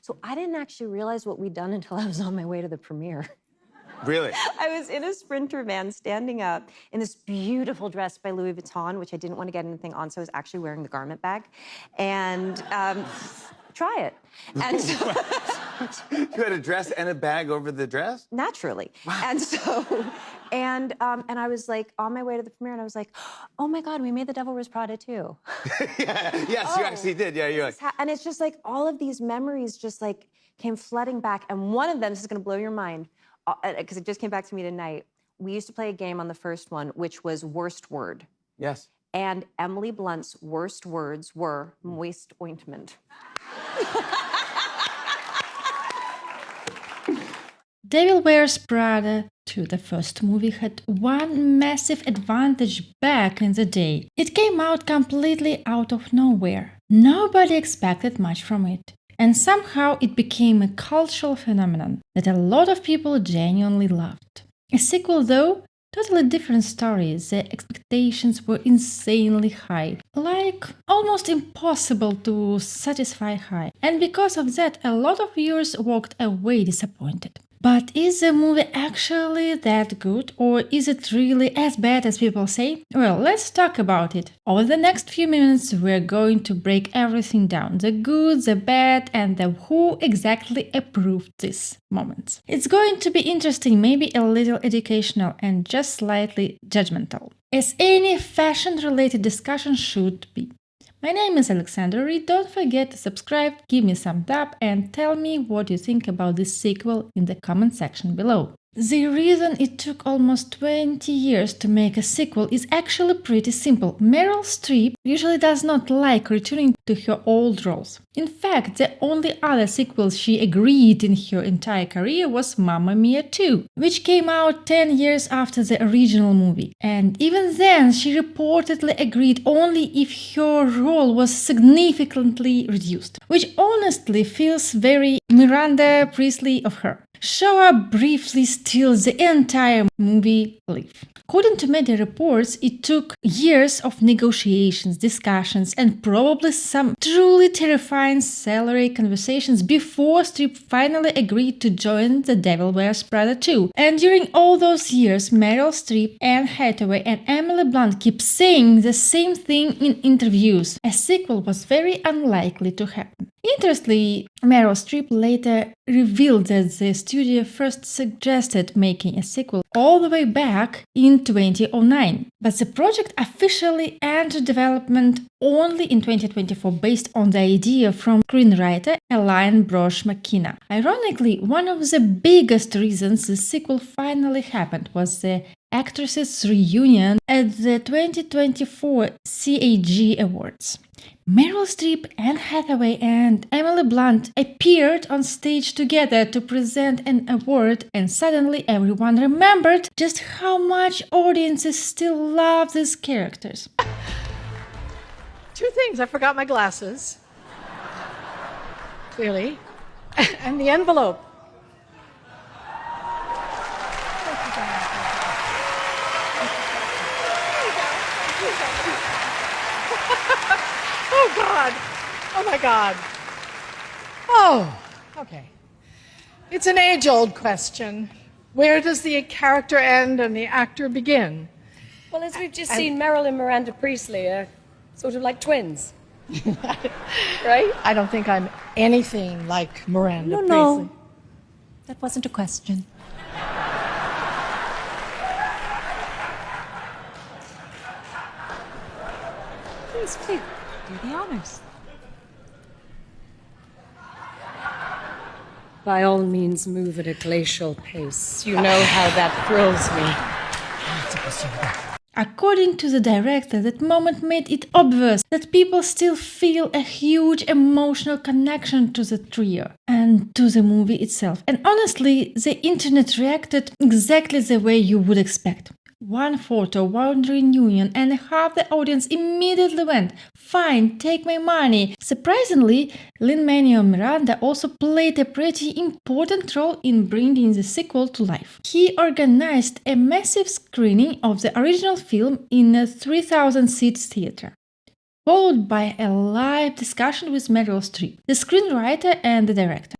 So I didn't actually realize what we'd done until I was on my way to the premiere. Really? I was in a Sprinter van standing up in this beautiful dress by Louis Vuitton, which I didn't want to get anything on, so I was actually wearing the garment bag. And try it. And so, You had a dress and a bag over the dress? naturally. Wow. And so, and I was like on my way to the premiere, and I was like, oh my God, we made The Devil Wears Prada too. Yes, you actually did. Yeah, you're like. And it's just like all of these memories just like came flooding back. And one of them, this is going to blow your mind, because it just came back to me tonight. We used to play a game on the first one, which was worst word. Yes. And Emily Blunt's worst words were moist ointment. Devil Wears Prada 2, the first movie, had one massive advantage back in the day. It came out completely out of nowhere. Nobody expected much from it. And somehow it became a cultural phenomenon that a lot of people genuinely loved. A sequel, though, totally different story. The expectations were insanely high, like almost impossible to satisfy high. And because of that, a lot of viewers walked away disappointed. But is the movie actually that good, or is it really as bad as people say? Well, let's talk about it. Over the next few minutes, we're going to break everything down. The good, the bad, and the who exactly approved these moments. It's going to be interesting, maybe a little educational, and just slightly judgmental, as any fashion-related discussion should be. My name is Alexander Reed. Don't forget to subscribe, give me some thumbs, and tell me what you think about this sequel in the comment section below. The reason it took almost 20 years to make a sequel is actually pretty simple. Meryl Streep usually does not like returning to her old roles. In fact, the only other sequel she agreed in her entire career was Mamma Mia 2, which came out 10 years after the original movie. And even then, she reportedly agreed only if her role was significantly reduced, which honestly feels very Miranda Priestly of her. Show up briefly steals the entire movie life. According to media reports, it took years of negotiations, discussions, and probably some truly terrifying salary conversations before Streep finally agreed to join The Devil Wears Prada 2. And during all those years, Meryl Streep, Anne Hathaway, and Emily Blunt keep saying the same thing in interviews. A sequel was very unlikely to happen. Interestingly, Meryl Streep later revealed that the studio first suggested making a sequel all the way back in 2009, but the project officially entered development only in 2024 based on the idea from screenwriter Elaine Brosh McKenna. Ironically, one of the biggest reasons the sequel finally happened was the actresses' reunion at the 2024 SAG Awards. Meryl Streep, Anne Hathaway, and Emily Blunt appeared on stage together to present an award, and suddenly everyone remembered just how much audiences still love these characters. Two things. I forgot my glasses. Clearly. And the envelope. Oh, God. Oh, my God. Oh, okay. It's an age-old question. Where does the character end and the actor begin? Well, as we've just seen, Meryl and Miranda Priestly are sort of like twins. Right? I don't think I'm anything like Miranda Priestly. No. That wasn't a question. Please, do the honors. By all means, move at a glacial pace. You know how that thrills me. According to the director, that moment made it obvious that people still feel a huge emotional connection to the trio and to the movie itself. And honestly, the internet reacted exactly the way you would expect. One photo, one reunion, and half the audience immediately went, "Fine, take my money." Surprisingly, Lin-Manuel Miranda also played a pretty important role in bringing the sequel to life. He organized a massive screening of the original film in a 3,000-seat theater, followed by a live discussion with Meryl Streep, the screenwriter and the director.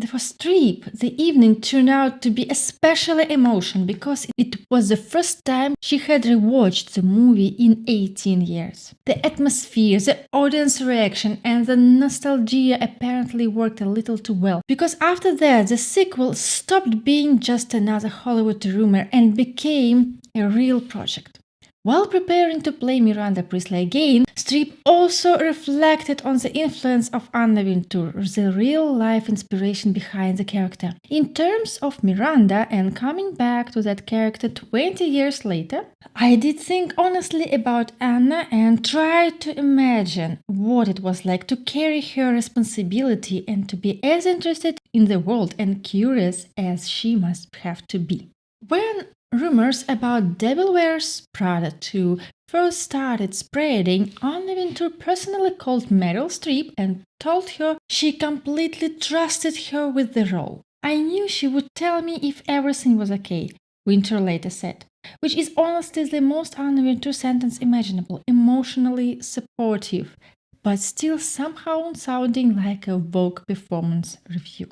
For Streep, the evening turned out to be especially emotional because it was the first time she had rewatched the movie in 18 years. The atmosphere, the audience reaction, and the nostalgia apparently worked a little too well, because after that the sequel stopped being just another Hollywood rumor and became a real project. While preparing to play Miranda Priestly again, Streep also reflected on the influence of Anne Wintour, the real-life inspiration behind the character. In terms of Miranda and coming back to that character 20 years later, I did think honestly about Anna and tried to imagine what it was like to carry her responsibility and to be as interested in the world and curious as she must have to be. When rumors about Devil Wears Prada 2 first started spreading, Anne Wintour personally called Meryl Streep and told her she completely trusted her with the role. "I knew she would tell me if everything was okay," Wintour later said, which is honestly the most Anne Wintour sentence imaginable, emotionally supportive, but still somehow sounding like a Vogue performance review.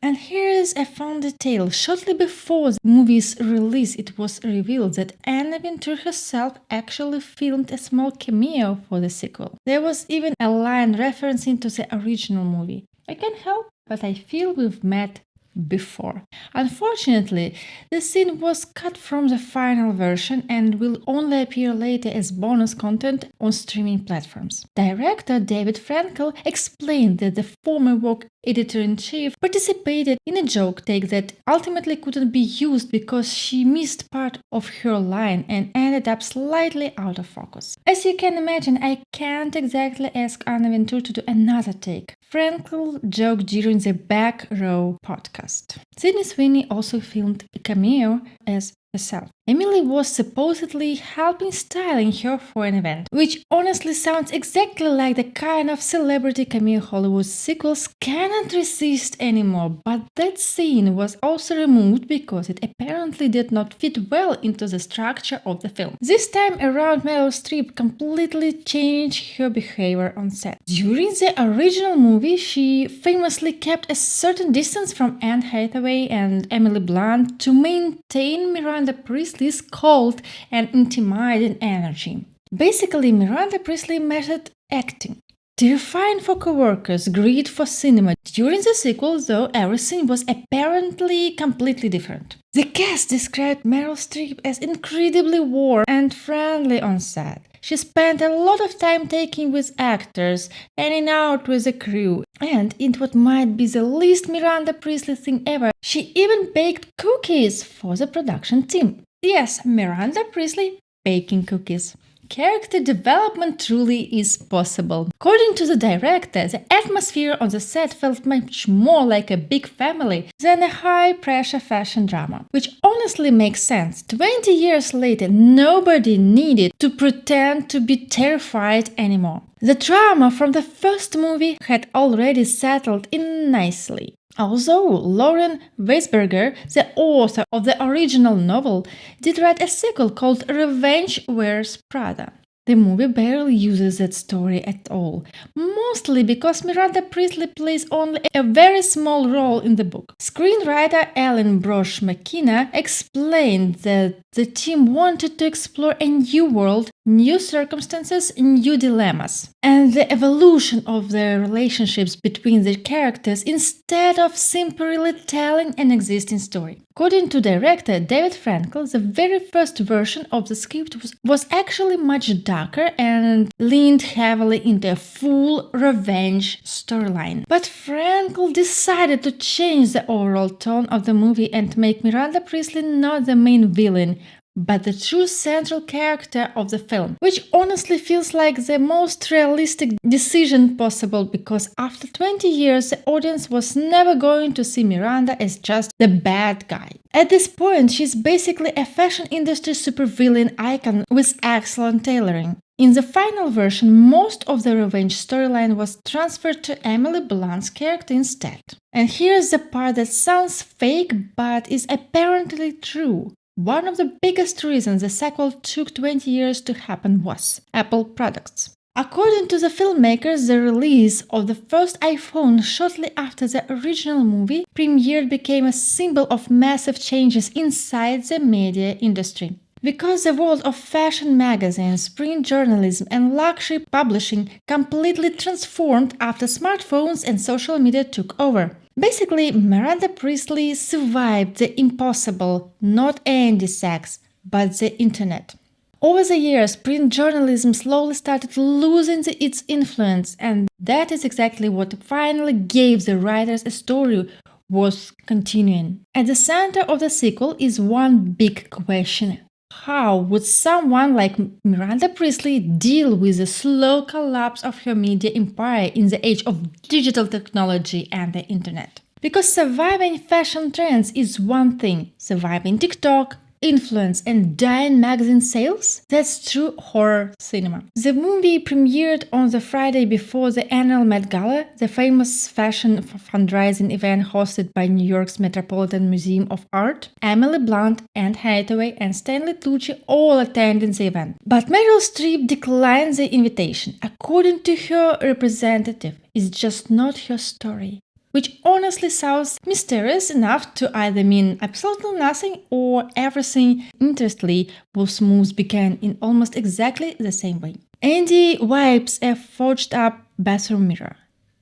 And here is a fun detail. Shortly before the movie's release, it was revealed that Anne Wintour herself actually filmed a small cameo for the sequel. There was even a line referencing to the original movie. "I can't help, but I feel we've met before." Unfortunately, the scene was cut from the final version and will only appear later as bonus content on streaming platforms. Director David Frankel explained that the former Vogue editor-in-chief participated in a joke take that ultimately couldn't be used because she missed part of her line and ended up slightly out of focus. "As you can imagine, I can't exactly ask Anne Wintour to do another take," Frankel joked during the Back Row podcast. Sydney Sweeney also filmed a cameo as herself. Emily was supposedly helping styling her for an event, which honestly sounds exactly like the kind of celebrity cameo Hollywood sequels cannot resist anymore, but that scene was also removed because it apparently did not fit well into the structure of the film. This time around, Meryl Streep completely changed her behavior on set. During the original movie, she famously kept a certain distance from Anne Hathaway and Emily Blunt to maintain Miranda Priestly's cold and intimidating energy. Basically, Miranda Priestly method acting. Terrifying for co-workers, great for cinema. During the sequel, though, everything was apparently completely different. The cast described Meryl Streep as incredibly warm and friendly on set. She spent a lot of time taking with actors, hanging out with the crew, and in what might be the least Miranda Priestly thing ever, she even baked cookies for the production team. Yes, Miranda Priestly baking cookies. Character development truly is possible. According to the director, the atmosphere on the set felt much more like a big family than a high-pressure fashion drama, which honestly makes sense. 20 years later, nobody needed to pretend to be terrified anymore. The drama from the first movie had already settled in nicely. Although Lauren Weisberger, the author of the original novel, did write a sequel called Devil Wears Prada. The movie barely uses that story at all, mostly because Miranda Priestly plays only a very small role in the book. Screenwriter Ellen Brosh McKenna explained that the team wanted to explore a new world, new circumstances, new dilemmas, and the evolution of the relationships between the characters instead of simply telling an existing story. According to director David Frankel, the very first version of the script was actually much darker and leaned heavily into a full revenge storyline. But Frankel decided to change the overall tone of the movie and make Miranda Priestly not the main villain, but the true central character of the film, which honestly feels like the most realistic decision possible because after 20 years the audience was never going to see Miranda as just the bad guy. At this point, she's basically a fashion industry supervillain icon with excellent tailoring. In the final version, most of the revenge storyline was transferred to Emily Blunt's character instead. And here's the part that sounds fake but is apparently true. One of the biggest reasons the sequel took 20 years to happen was Apple products. According to the filmmakers, the release of the first iPhone shortly after the original movie premiered became a symbol of massive changes inside the media industry. Because the world of fashion magazines, print journalism, and luxury publishing completely transformed after smartphones and social media took over. Basically, Miranda Priestly survived the impossible, not Andy Sachs, but the internet. Over the years, print journalism slowly started losing its influence, and that is exactly what finally gave the writers a story worth continuing. At the center of the sequel is one big question. How would someone like Miranda Priestly deal with the slow collapse of her media empire in the age of digital technology and the internet? Because surviving fashion trends is one thing, surviving TikTok, influence, and dying magazine sales? That's true horror cinema. The movie premiered on the Friday before the annual Met Gala, the famous fashion fundraising event hosted by New York's Metropolitan Museum of Art. Emily Blunt, Anne Hathaway, and Stanley Tucci all attended the event. But Meryl Streep declined the invitation. According to her representative, it's just not her story, which honestly sounds mysterious enough to either mean absolutely nothing or everything. Interestingly, both moves began in almost exactly the same way. Andy wipes a forged-up bathroom mirror.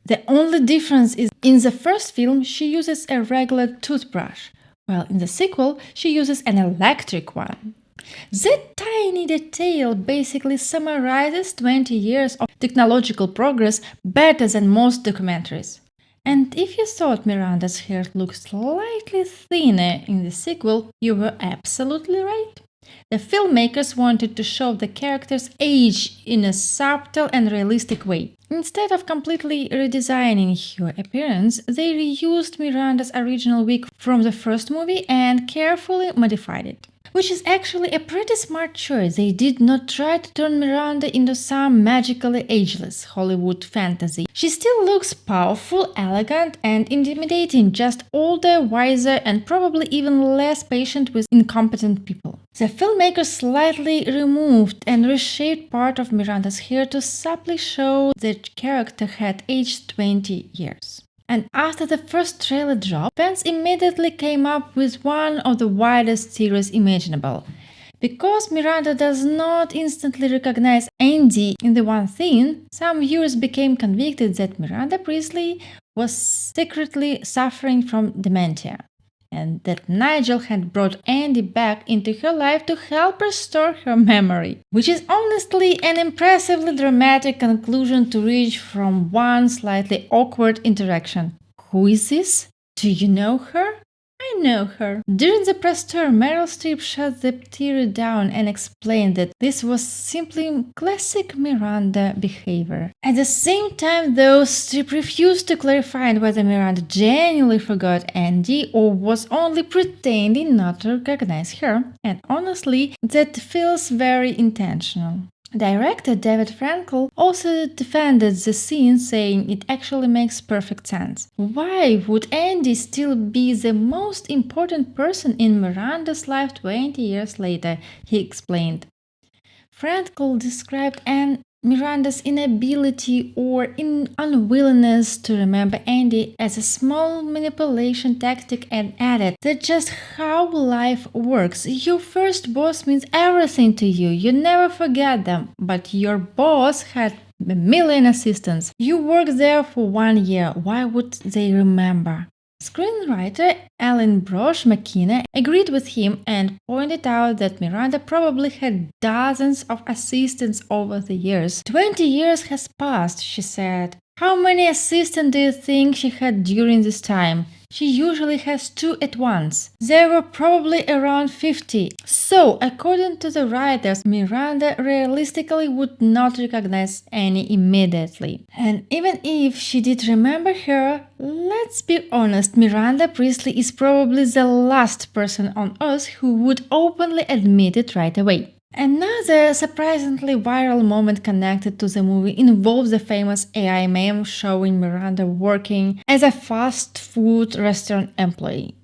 The only difference is in the first film she uses a regular toothbrush, while in the sequel she uses an electric one. That tiny detail basically summarizes 20 years of technological progress better than most documentaries. And if you thought Miranda's hair looked slightly thinner in the sequel, you were absolutely right. The filmmakers wanted to show the character's age in a subtle and realistic way. Instead of completely redesigning her appearance, they reused Miranda's original wig from the first movie and carefully modified it. Which is actually a pretty smart choice. They did not try to turn Miranda into some magically ageless Hollywood fantasy. She still looks powerful, elegant, and intimidating, just older, wiser, and probably even less patient with incompetent people. The filmmakers slightly removed and reshaped part of Miranda's hair to subtly show the character had aged 20 years. And after the first trailer dropped, fans immediately came up with one of the wildest theories imaginable. Because Miranda does not instantly recognize Andy in the one scene, some viewers became convinced that Miranda Priestly was secretly suffering from dementia, and that Nigel had brought Andy back into her life to help restore her memory. Which is honestly an impressively dramatic conclusion to reach from one slightly awkward interaction. Who is this? Do you know her? I know her. During the press tour, Meryl Streep shut the theory down and explained that this was simply classic Miranda behavior. At the same time, though, Streep refused to clarify whether Miranda genuinely forgot Andy or was only pretending not to recognize her. And honestly, that feels very intentional. Director David Frankel also defended the scene, saying it actually makes perfect sense. Why would Andy still be the most important person in Miranda's life 20 years later? He explained. Frankel described Miranda's inability or unwillingness to remember Andy as a small manipulation tactic and added, that's just how life works. Your first boss means everything to you. You never forget them. But your boss had a million assistants. You worked there for 1 year. Why would they remember? Screenwriter Alan Brosh McKenna agreed with him and pointed out that Miranda probably had dozens of assistants over the years. 20 years has passed, she said. How many assistants do you think she had during this time? She usually has 2 at once. There were probably around 50. So, according to the writers, Miranda realistically would not recognize Annie immediately. And even if she did remember her, let's be honest, Miranda Priestly is probably the last person on earth who would openly admit it right away. Another surprisingly viral moment connected to the movie involves the famous AI meme showing Miranda working as a fast food restaurant employee.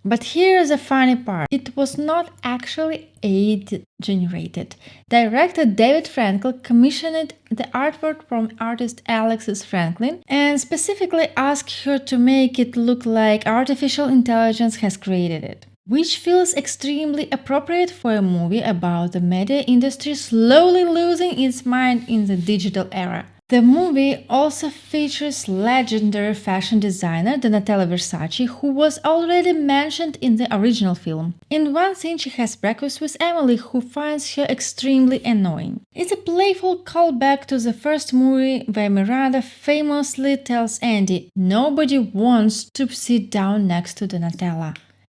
But here's the funny part. It was not actually AI-generated. Director David Frankel commissioned the artwork from artist Alexis Franklin and specifically asked her to make it look like artificial intelligence has created it, which feels extremely appropriate for a movie about the media industry slowly losing its mind in the digital era. The movie also features legendary fashion designer Donatella Versace, who was already mentioned in the original film. In one scene she has breakfast with Emily, who finds her extremely annoying. It's a playful callback to the first movie where Miranda famously tells Andy, "Nobody wants to sit down next to Donatella."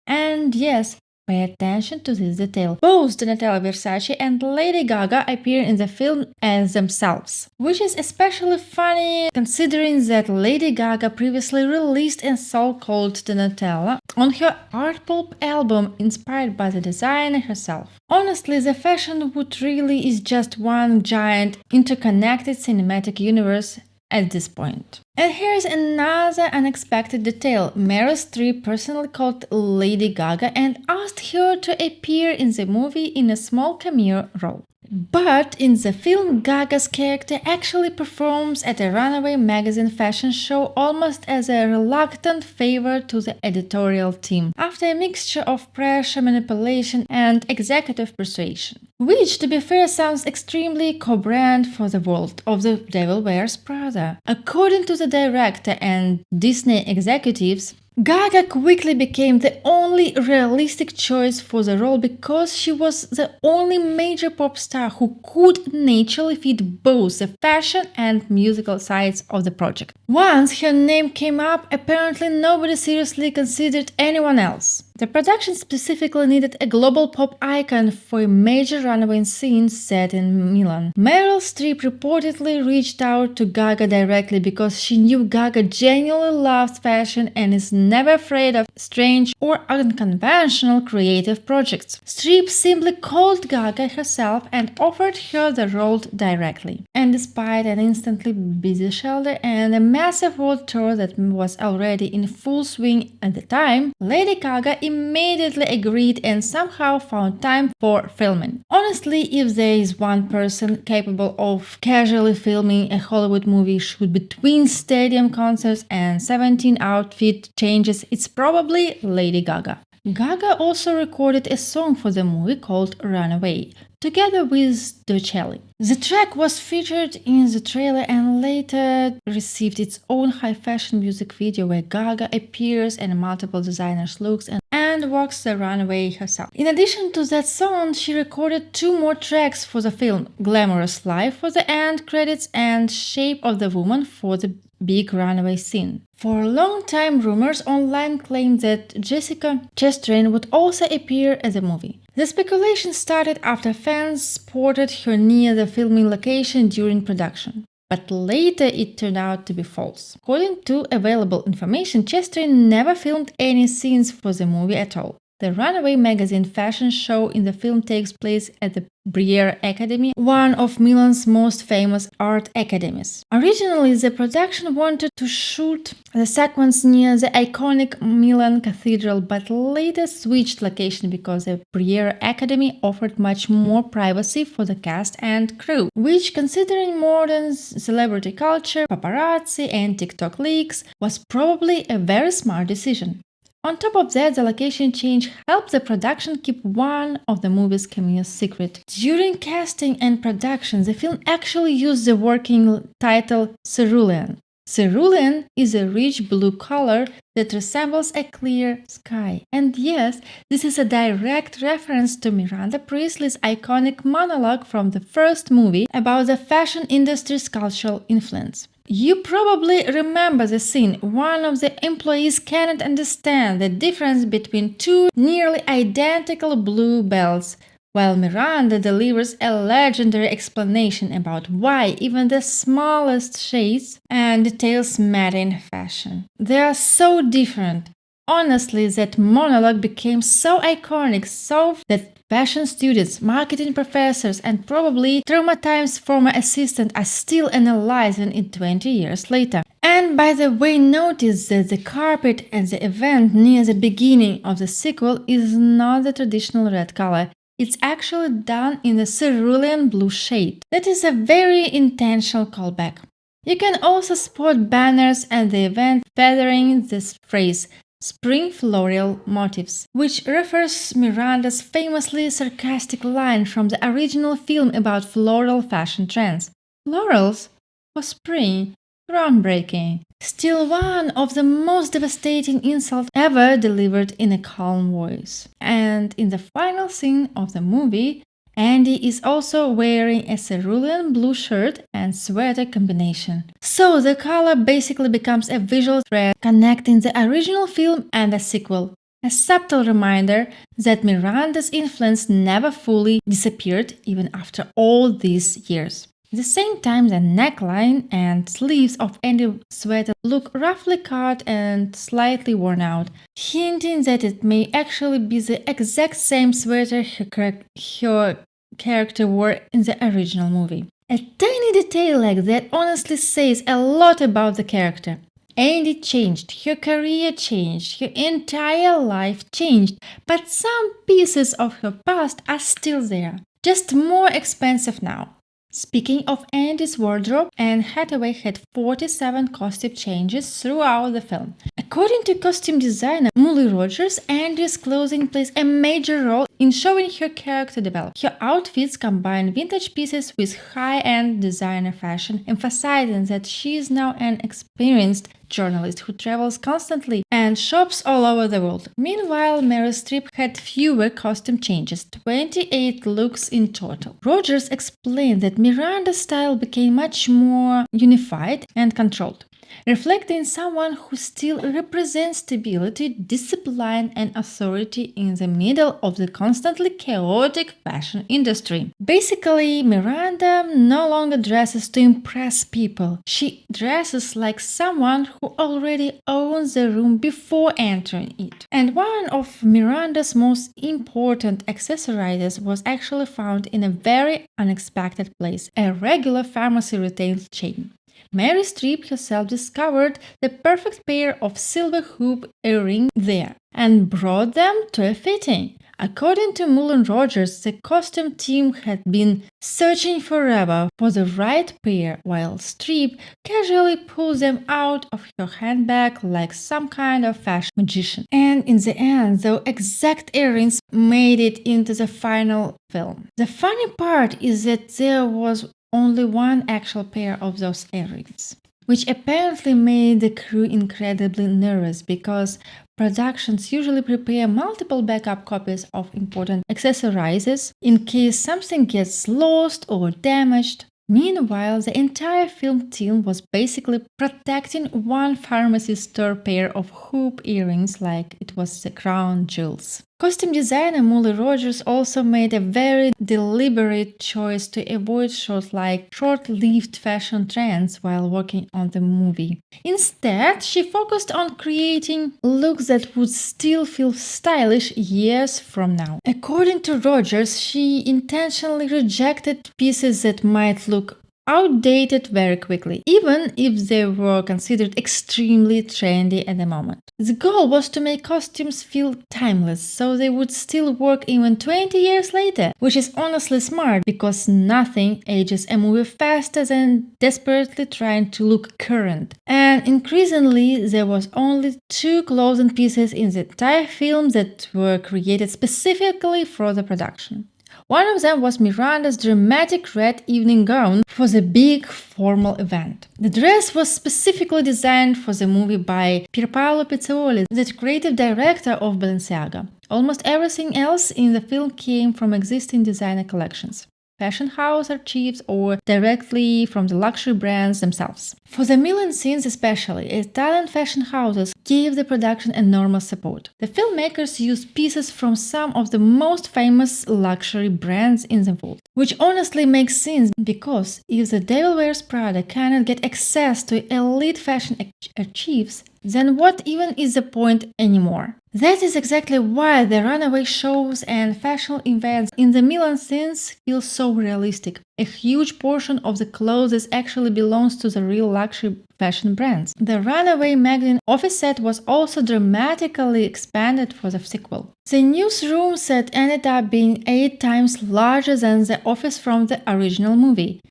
And yes, pay attention to this detail. Both Donatella Versace and Lady Gaga appear in the film as themselves, which is especially funny considering that Lady Gaga previously released a song called Donatella on her art pop album inspired by the designer herself. Honestly, the fashion would really is just one giant interconnected cinematic universe at this point. And here's another unexpected detail. Meryl Streep personally called Lady Gaga and asked her to appear in the movie in a small cameo role. But in the film, Gaga's character actually performs at a Runaway magazine fashion show almost as a reluctant favor to the editorial team, after a mixture of pressure, manipulation, and executive persuasion. Which, to be fair, sounds extremely co-brand for the world of The Devil Wears Prada. According to the director and Disney executives, Gaga quickly became the only realistic choice for the role because she was the only major pop star who could naturally fit both the fashion and musical sides of the project. Once her name came up, apparently nobody seriously considered anyone else. The production specifically needed a global pop icon for a major runaway scene set in Milan. Meryl Streep reportedly reached out to Gaga directly because she knew Gaga genuinely loves fashion and is never afraid of strange or unconventional creative projects. Streep simply called Gaga herself and offered her the role directly. And despite an instantly busy schedule and a massive world tour that was already in full swing at the time, Lady Gaga immediately agreed and somehow found time for filming. Honestly, if there is one person capable of casually filming a Hollywood movie shoot between stadium concerts and 17 outfit changes, it's probably Lady Gaga. Gaga also recorded a song for the movie called Runaway, together with Docelli. The track was featured in the trailer and later received its own high-fashion music video where Gaga appears in multiple designers' looks and walks the runway herself. In addition to that song, she recorded 2 more tracks for the film, Glamorous Life for the end credits and Shape of the Woman for the big runaway scene. For a long time, rumors online claimed that Jessica Chastain would also appear in the movie. The speculation started after fans spotted her near the filming location during production. But later it turned out to be false. According to available information, Chastain never filmed any scenes for the movie at all. The Runaway magazine fashion show in the film takes place at the Briere Academy, one of Milan's most famous art academies. Originally, the production wanted to shoot the sequence near the iconic Milan Cathedral, but later switched location because the Briere Academy offered much more privacy for the cast and crew, which, considering modern celebrity culture, paparazzi and TikTok leaks, was probably a very smart decision. On top of that, the location change helped the production keep one of the movie's cameos secret. During casting and production, the film actually used the working title cerulean. Cerulean is a rich blue color that resembles a clear sky. And yes, this is a direct reference to Miranda Priestly's iconic monologue from the first movie about the fashion industry's cultural influence. You probably remember the scene. One of the employees cannot understand the difference between 2 nearly identical blue belts, while Miranda delivers a legendary explanation about why even the smallest shades and details matter in fashion. They are so different. Honestly, that monologue became so iconic, so that Fashion students, marketing professors, and probably traumatized former assistants are still analyzing it 20 years later. And by the way, notice that the carpet at the event near the beginning of the sequel is not the traditional red color. It's actually done in a cerulean blue shade. That is a very intentional callback. You can also spot banners at the event featuring this phrase, spring floral motifs, which refers Miranda's famously sarcastic line from the original film about floral fashion trends. Florals for spring, groundbreaking. Still one of the most devastating insults ever delivered in a calm voice. And in the final scene of the movie, Andy is also wearing a cerulean blue shirt and sweater combination. So the color basically becomes a visual thread connecting the original film and the sequel. A subtle reminder that Miranda's influence never fully disappeared even after all these years. At the same time, the neckline and sleeves of Andy's sweater look roughly cut and slightly worn out, hinting that it may actually be the exact same sweater her character wore in the original movie. A tiny detail like that honestly says a lot about the character. Andy changed, her career changed, her entire life changed, but some pieces of her past are still there, just more expensive now. Speaking of Andy's wardrobe, Anne Hathaway had 47 costume changes throughout the film. According to costume designer Molly Rogers, Andy's clothing plays a major role in showing her character develop. Her outfits combine vintage pieces with high-end designer fashion, emphasizing that she is now an experienced journalist who travels constantly and shops all over the world. Meanwhile, Meryl Streep had fewer costume changes, 28 looks in total. Rogers explained that Miranda's style became much more unified and controlled, reflecting someone who still represents stability, discipline, and authority in the middle of the constantly chaotic fashion industry. Basically, Miranda no longer dresses to impress people. She dresses like someone who already owns the room before entering it. And one of Miranda's most important accessories was actually found in a very unexpected place, a regular pharmacy retail chain. Meryl Streep herself discovered the perfect pair of silver hoop earrings there and brought them to a fitting. According to Mullen Rogers, the costume team had been searching forever for the right pair, while Streep casually pulled them out of her handbag like some kind of fashion magician. And in the end, the exact earrings made it into the final film. The funny part is that there was only one actual pair of those earrings, which apparently made the crew incredibly nervous because productions usually prepare multiple backup copies of important accessories in case something gets lost or damaged. Meanwhile, the entire film team was basically protecting one pharmacy store pair of hoop earrings like it was the crown jewels. Costume designer Molly Rogers also made a very deliberate choice to avoid short-lived fashion trends while working on the movie. Instead, she focused on creating looks that would still feel stylish years from now. According to Rogers, she intentionally rejected pieces that might look outdated very quickly, even if they were considered extremely trendy at the moment. The goal was to make costumes feel timeless, so they would still work even 20 years later, which is honestly smart because nothing ages a movie faster than desperately trying to look current. And increasingly, there was only 2 clothing pieces in the entire film that were created specifically for the production. One of them was Miranda's dramatic red evening gown for the big formal event. The dress was specifically designed for the movie by Pierpaolo Pizzioli, the creative director of Balenciaga. Almost everything else in the film came from existing designer collections, fashion house archives, or directly from the luxury brands themselves. For the Milan scenes especially, Italian fashion houses gave the production enormous support. The filmmakers used pieces from some of the most famous luxury brands in the world, which honestly makes sense because if the Devil Wears Prada cannot get access to elite fashion archives, then what even is the point anymore? That is exactly why the runaway shows and fashion events in the Milan scenes feel so realistic. A huge portion of the clothes actually belongs to the real luxury fashion brands. The runaway magazine office set was also dramatically expanded for the sequel. The newsroom set ended up being 8 times larger than the office from the original movie.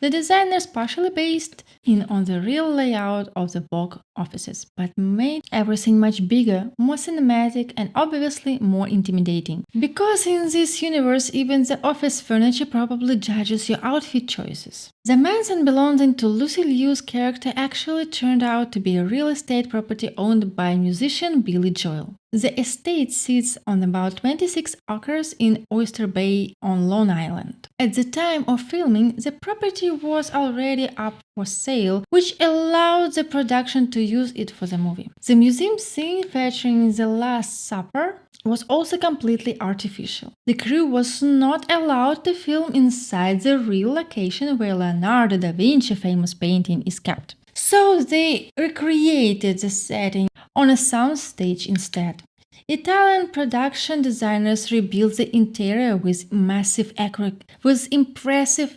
The designers partially based in on the real layout of the Vogue offices, but made everything much bigger, more cinematic, and obviously more intimidating. Because in this universe, even the office furniture probably judges your outfit choices. The mansion belonging to Lucy Liu's character actually turned out to be a real estate property owned by musician Billy Joel. The estate sits on about 26 acres in Oyster Bay on Long Island. At the time of filming, the property was already up for sale, which allowed the production to use it for the movie. The museum scene featuring the Last Supper was also completely artificial. The crew was not allowed to film inside the real location where Leonardo da Vinci's famous painting is kept. So they recreated the setting on a soundstage instead. Italian production designers rebuilt the interior with impressive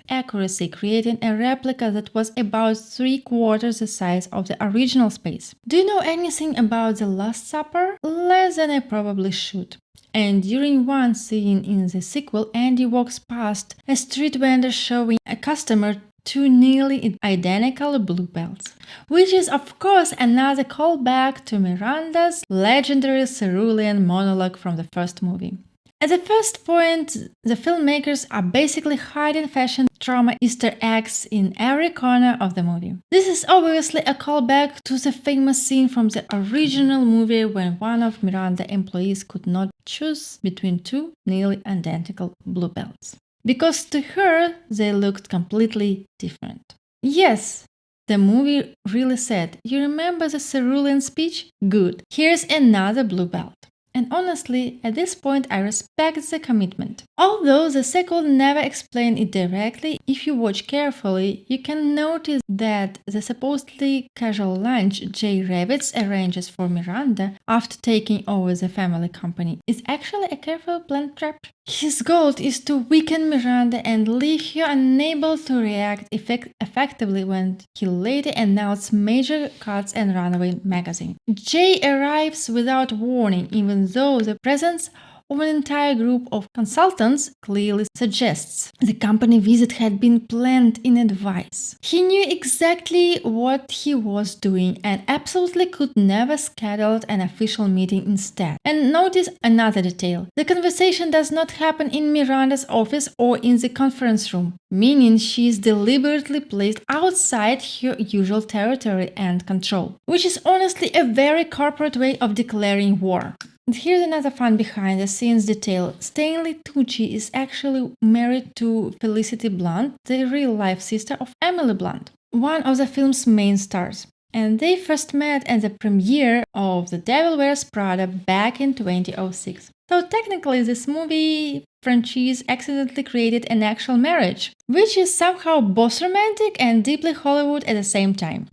accuracy, creating a replica that was about 3/4 the size of the original space. Do you know anything about The Last Supper? Less than I probably should. And during one scene in the sequel, Andy walks past a street vendor showing a customer 2 nearly identical blue belts, which is of course another callback to Miranda's legendary cerulean monologue from the first movie. At the first point, the filmmakers are basically hiding fashion trauma Easter eggs in every corner of the movie. This is obviously a callback to the famous scene from the original movie when one of Miranda's employees could not choose between 2 nearly identical blue belts, because to her they looked completely different. Yes, the movie really said, "You remember the cerulean speech? Good, here's another blue belt." And honestly, at this point I respect the commitment. Although the sequel never explained it directly, if you watch carefully, you can notice that the supposedly casual lunch Jay Revitz arranges for Miranda after taking over the family company is actually a carefully planned trap. His goal is to weaken Miranda and leave her unable to react effectively when he later announced major cuts in Runaway magazine. Jay arrives without warning, even though the presence of an entire group of consultants clearly suggests the company visit had been planned in advance. He knew exactly what he was doing and absolutely could never schedule an official meeting instead. And notice another detail. The conversation does not happen in Miranda's office or in the conference room, meaning she is deliberately placed outside her usual territory and control, which is honestly a very corporate way of declaring war. And here's another fun behind-the-scenes detail. Stanley Tucci is actually married to Felicity Blunt, the real-life sister of Emily Blunt, one of the film's main stars. And they first met at the premiere of The Devil Wears Prada back in 2006. So technically this movie franchise accidentally created an actual marriage, which is somehow both romantic and deeply Hollywood at the same time.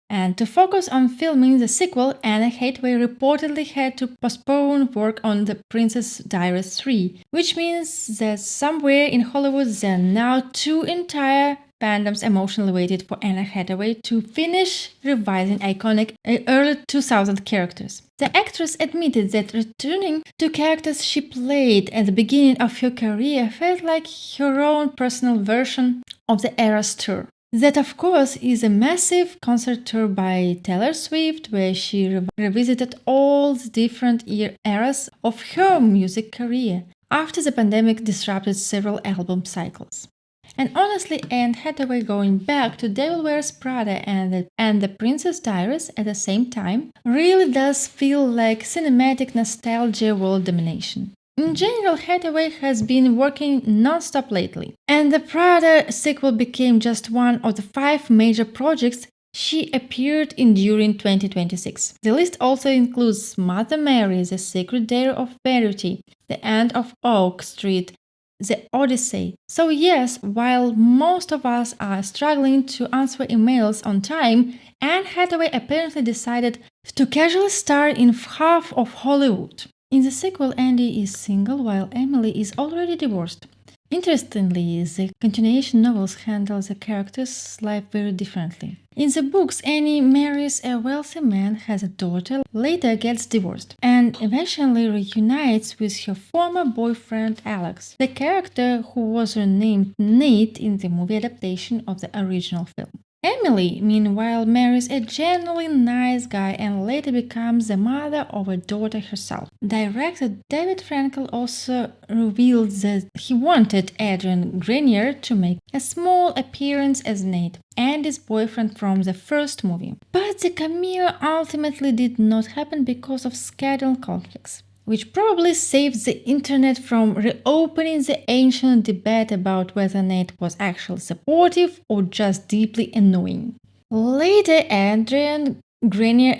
And to focus on filming the sequel, Anne Hathaway reportedly had to postpone work on The Princess Diaries 3, which means that somewhere in Hollywood there are now 2 entire fandoms emotionally waited for Anne Hathaway to finish revising iconic early 2000 characters. The actress admitted that returning to characters she played at the beginning of her career felt like her own personal version of the Eras Tour. That, of course, is a massive concert tour by Taylor Swift, where she revisited all the different eras of her music career after the pandemic disrupted several album cycles. And honestly, Anne Hathaway going back to Devil Wears Prada and the Princess Diaries at the same time really does feel like cinematic nostalgia world domination. In general, Hathaway has been working non-stop lately, and the Prada sequel became just one of the 5 major projects she appeared in during 2026. The list also includes Mother Mary, The Secret Diary of Verity, The End of Oak Street, The Odyssey. So yes, while most of us are struggling to answer emails on time, Anne Hathaway apparently decided to casually star in half of Hollywood. In the sequel, Andy is single while Emily is already divorced. Interestingly, the continuation novels handle the character's life very differently. In the books, Annie marries a wealthy man, has a daughter, later gets divorced, and eventually reunites with her former boyfriend Alex, the character who was renamed Nate in the movie adaptation of the original film. Emily, meanwhile, marries a genuinely nice guy and later becomes the mother of a daughter herself. Director David Frankel also revealed that he wanted Adrian Grenier to make a small appearance as Nate, Andy's boyfriend from the first movie. But the cameo ultimately did not happen because of schedule conflicts, which probably saved the internet from reopening the ancient debate about whether Nate was actually supportive or just deeply annoying. Later, Adrian Grenier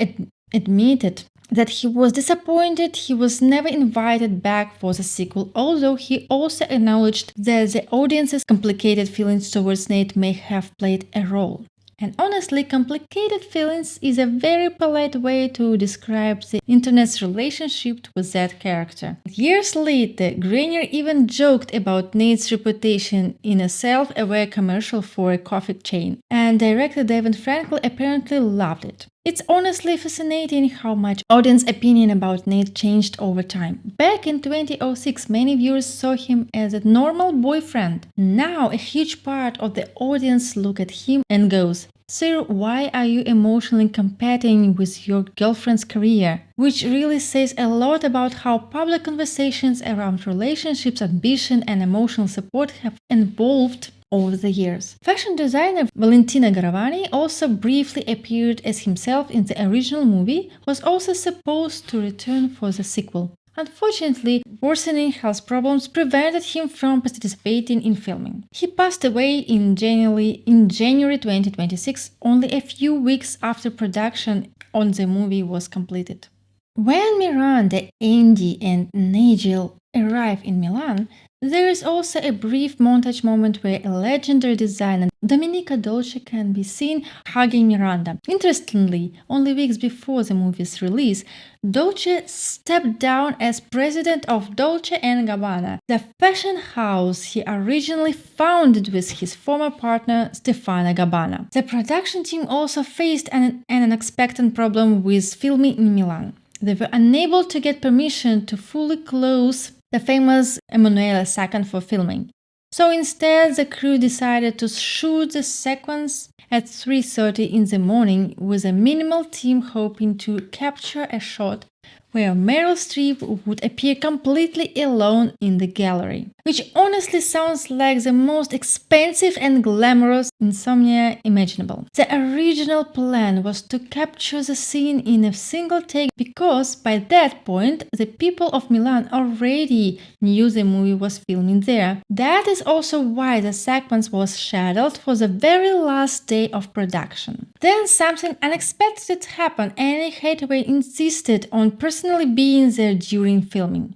admitted that he was disappointed he was never invited back for the sequel, although he also acknowledged that the audience's complicated feelings towards Nate may have played a role. And honestly, complicated feelings is a very polite way to describe the internet's relationship with that character. Years later, Grenier even joked about Nate's reputation in a self-aware commercial for a coffee chain, and director David Frankel apparently loved it. It's honestly fascinating how much audience opinion about Nate changed over time. Back in 2006, many viewers saw him as a normal boyfriend. Now, a huge part of the audience look at him and goes, "Sir, why are you emotionally competing with your girlfriend's career?" Which really says a lot about how public conversations around relationships, ambition, and emotional support have evolved over the years. Fashion designer Valentina Garavani also briefly appeared as himself in the original movie, was also supposed to return for the sequel. Unfortunately, worsening health problems prevented him from participating in filming. He passed away in January 2026, only a few weeks after production on the movie was completed. When Miranda, Andy, and Nigel arrive in Milan, there is also a brief montage moment where a legendary designer, Domenica Dolce, can be seen hugging Miranda. Interestingly, only weeks before the movie's release, Dolce stepped down as president of Dolce & Gabbana, the fashion house he originally founded with his former partner Stefano Gabbana. The production team also faced an unexpected problem with filming in Milan. They were unable to get permission to fully close the famous Emanuele II for filming. So instead, the crew decided to shoot the sequence at 3:30 in the morning with a minimal team, hoping to capture a shot where Meryl Streep would appear completely alone in the gallery, which honestly sounds like the most expensive and glamorous insomnia imaginable. The original plan was to capture the scene in a single take because by that point the people of Milan already knew the movie was filming there. That is also why the sequence was scheduled for the very last day of production. Then something unexpected happened. Anne Hathaway insisted on personally being there during filming.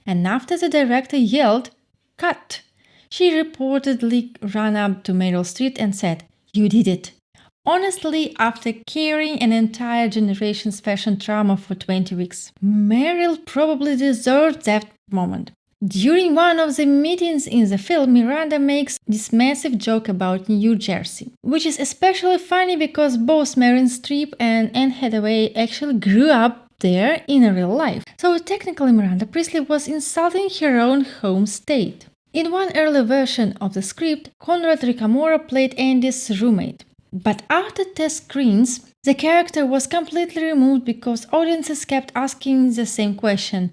And after the director yelled, "Cut!" she reportedly ran up to Meryl Streep and said, "You did it." Honestly, after carrying an entire generation's fashion trauma for 20 weeks, Meryl probably deserved that moment. During one of the meetings in the film, Miranda makes this massive joke about New Jersey, which is especially funny because both Meryl Streep and Anne Hathaway actually grew up there in real life. So technically Miranda Priestly was insulting her own home state. In one early version of the script, Conrad Ricamora played Andy's roommate. But after test screens, the character was completely removed because audiences kept asking the same question.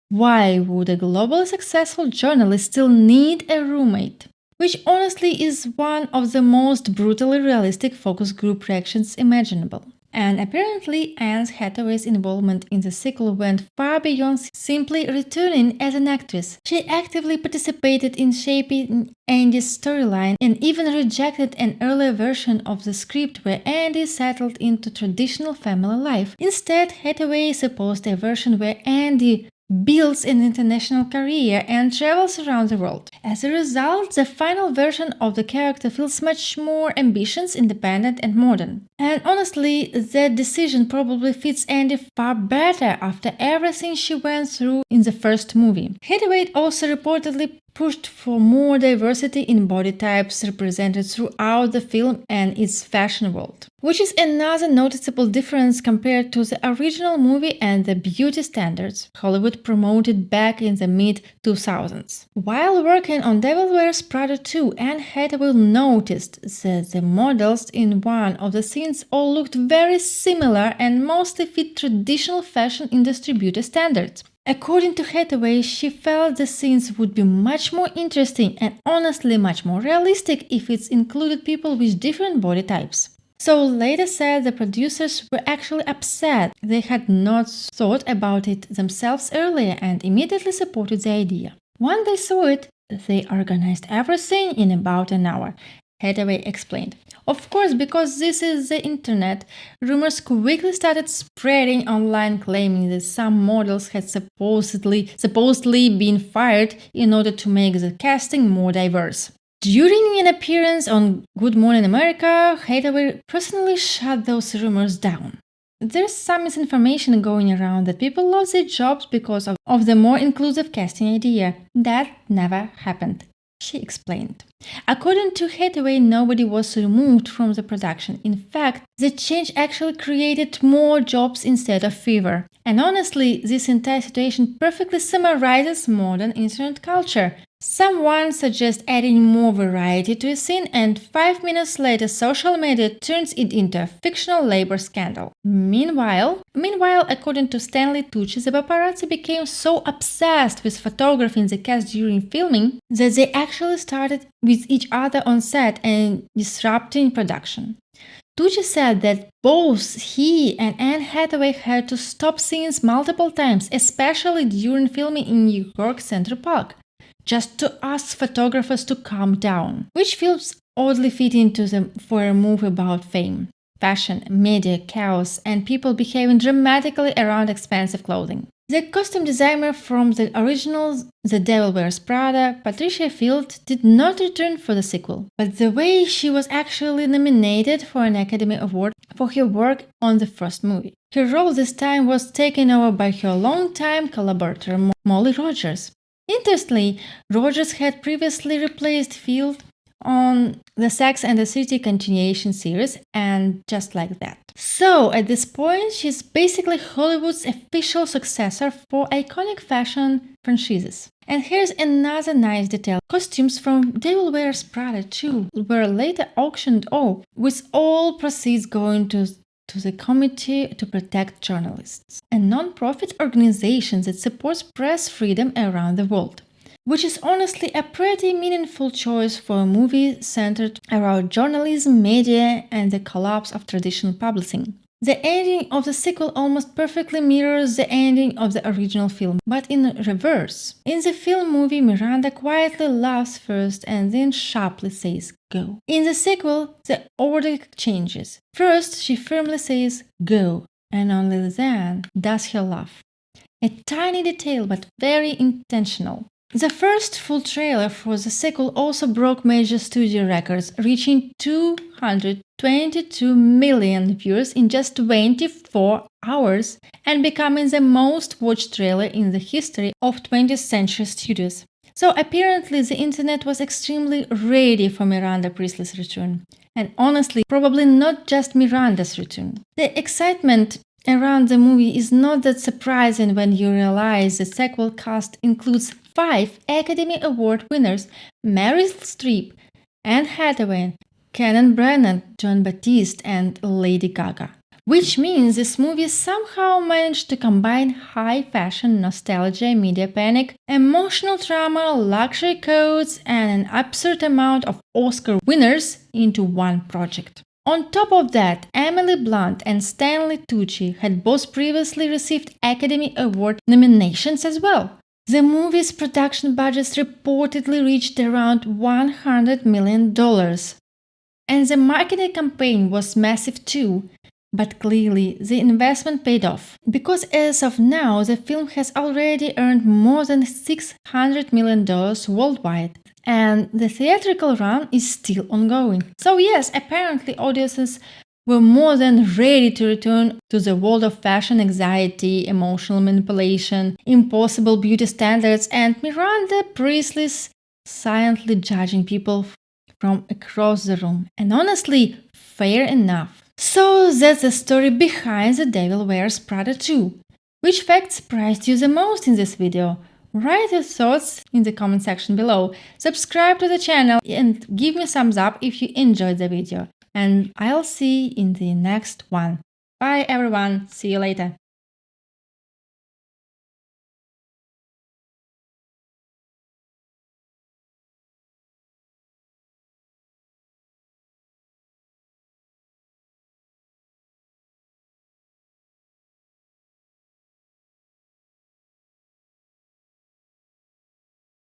Why would a globally successful journalist still need a roommate? Which honestly is one of the most brutally realistic focus group reactions imaginable. And apparently Anne Hathaway's involvement in the sequel went far beyond simply returning as an actress. She actively participated in shaping Andy's storyline and even rejected an earlier version of the script where Andy settled into traditional family life. Instead, Hathaway supposed a version where Andy builds an international career and travels around the world. As a result, the final version of the character feels much more ambitious, independent, and modern. And honestly, that decision probably fits Andy far better after everything she went through in the first movie. Hathaway also reportedly pushed for more diversity in body types represented throughout the film and its fashion world, which is another noticeable difference compared to the original movie and the beauty standards Hollywood promoted back in the mid-2000s. While working on Devil Wears Prada 2, Anne Hathaway noticed that the models in one of the scenes all looked very similar and mostly fit traditional fashion industry beauty standards. According to Hathaway, she felt the scenes would be much more interesting and honestly much more realistic if it included people with different body types. So later said the producers were actually upset they had not thought about it themselves earlier and immediately supported the idea. When they saw it, they organized everything in about an hour, Hathaway explained. Of course, because this is the internet, rumors quickly started spreading online claiming that some models had supposedly been fired in order to make the casting more diverse. During an appearance on Good Morning America, Hathaway personally shut those rumors down. There's some misinformation going around that people lost their jobs because of the more inclusive casting idea. That never happened, she explained. According to Hathaway, nobody was removed from the production. In fact, the change actually created more jobs instead of fewer. And honestly, this entire situation perfectly summarizes modern internet culture. Someone suggests adding more variety to a scene, and 5 minutes later, social media turns it into a fictional labor scandal. Meanwhile, according to Stanley Tucci, the paparazzi became so obsessed with photography in the cast during filming that they actually started with each other on set and disrupting production. Tucci said that both he and Anne Hathaway had to stop scenes multiple times, especially during filming in New York Central Park, just to ask photographers to calm down, which feels oddly fitting for a movie about fame, fashion, media, chaos, and people behaving dramatically around expensive clothing. The costume designer from the original The Devil Wears Prada, Patricia Field, did not return for the sequel, but the way she was actually nominated for an Academy Award for her work on the first movie. Her role this time was taken over by her longtime collaborator Molly Rogers. Interestingly, Rogers had previously replaced Field on the Sex and the City continuation series, and just like that. So, at this point, she's basically Hollywood's official successor for iconic fashion franchises. And here's another nice detail. Costumes from Devil Wears Prada 2 were later auctioned off, with all proceeds going to the Committee to Protect Journalists, a non-profit organization that supports press freedom around the world, which is honestly a pretty meaningful choice for a movie centered around journalism, media, and the collapse of traditional publishing. The ending of the sequel almost perfectly mirrors the ending of the original film, but in reverse. In the film movie, Miranda quietly laughs first and then sharply says, "Go." In the sequel, the order changes. First, she firmly says, "Go," and only then does her laugh. A tiny detail, but very intentional. The first full trailer for the sequel also broke major studio records, reaching 222 million views in just 24 hours and becoming the most watched trailer in the history of 20th century studios. So apparently the internet was extremely ready for Miranda Priestly's return. And honestly, probably not just Miranda's return. The excitement around the movie is not that surprising when you realize the sequel cast includes 5 Academy Award winners: Meryl Streep, Anne Hathaway, Kenan Brennan, Jon Batiste, and Lady Gaga. Which means this movie somehow managed to combine high fashion, nostalgia, media panic, emotional drama, luxury codes, and an absurd amount of Oscar winners into one project. On top of that, Emily Blunt and Stanley Tucci had both previously received Academy Award nominations as well. The movie's production budgets reportedly reached around $100 million. And the marketing campaign was massive too. But clearly, the investment paid off, because as of now, the film has already earned more than $600 million worldwide, and the theatrical run is still ongoing. So yes, apparently audiences were more than ready to return to the world of fashion anxiety, emotional manipulation, impossible beauty standards, and Miranda Priestly's silently judging people from across the room. And honestly, fair enough. So that's the story behind The Devil Wears Prada 2. Which fact surprised you the most in this video? Write your thoughts in the comment section below. Subscribe to the channel and give me a thumbs up if you enjoyed the video. And I'll see you in the next one. Bye everyone, see you later.